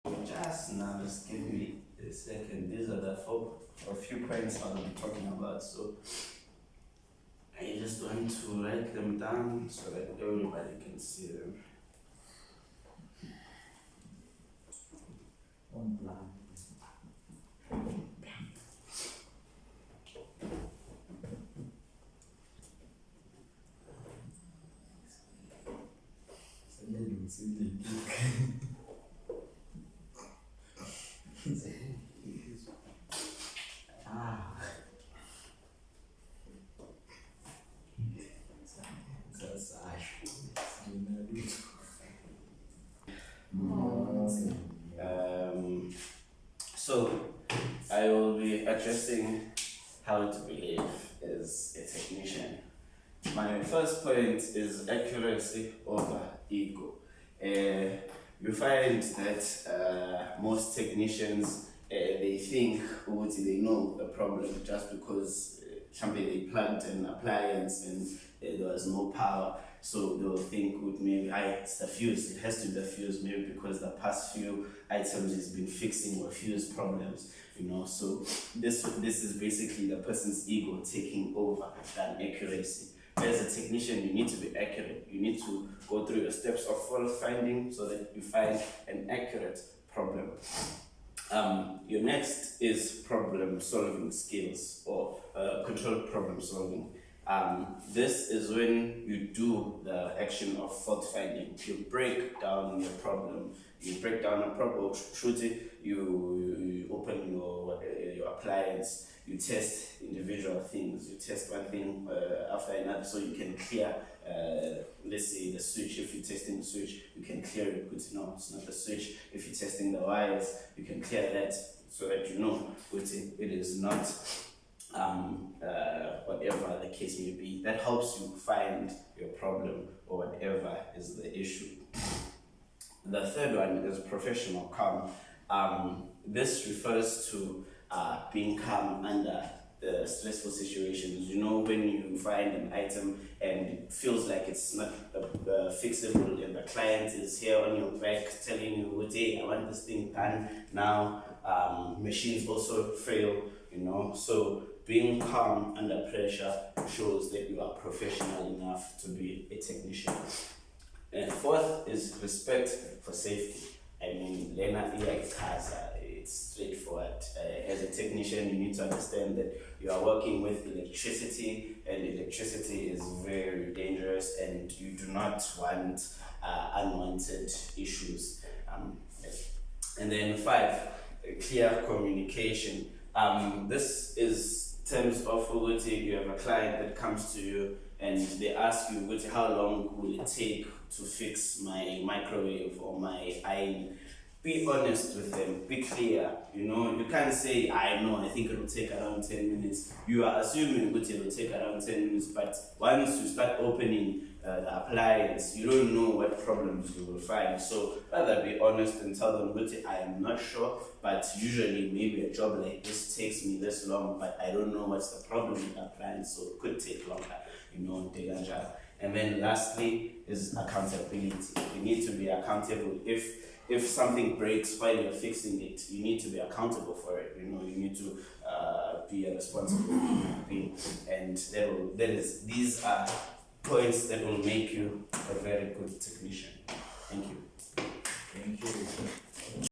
Just now, just give me a second. These are the four or few points I'll be talking about. So I just want to write them down so that everybody can see them. On plan. So I will be addressing how to behave as a technician. My first point is accuracy over ego. You find that most technicians they think they know the problem just because somebody they plugged an appliance and there was no power. So they'll think maybe it's the fuse, it has to be the fuse, maybe because the past few items has been fixing were fuse problems, So this is basically the person's ego taking over than accuracy. As a technician, you need to be accurate. You need to go through your steps of fault finding so that you find an accurate problem. Your next is problem solving skills or controlled problem solving. This is when you do the action of fault finding. You break down your problem. You break down a problem, you open your appliance, you test individual things, you test one thing after another so you can clear, let's say the switch. If you're testing the switch, you can clear it, but it's not the switch. If you're testing the wires, you can clear that so that it is not whatever the case may be. That helps you find your problem or whatever is the issue. The third one is professional calm. This refers to being calm under stressful situations. When you find an item and it feels like it's not fixable and the client is here on your back telling you, hey, I want this thing done now. Machines also fail, So being calm under pressure shows that you are professional enough to be a technician. And fourth is respect for safety. It's straightforward. As a technician, you need to understand that you are working with electricity, and electricity is very dangerous, and you do not want unwanted issues. And then 5, clear communication. This is terms of you have a client that comes to you and they ask you, how long will it take to fix my microwave or my iron? Be honest with them, be clear. You can't say, I think it will take around 10 minutes. You are assuming it will take around 10 minutes, but once you start opening the appliance, you don't know what problems you will find. So rather be honest and tell them, I am not sure, but usually maybe a job like this takes me this long, but I don't know what's the problem with the appliance, so it could take longer, And then lastly is accountability. You need to be accountable. If something breaks while you're fixing it, you need to be accountable for it. You need to be a responsible being, and these are points that will make you a very good technician. Thank you. Thank you.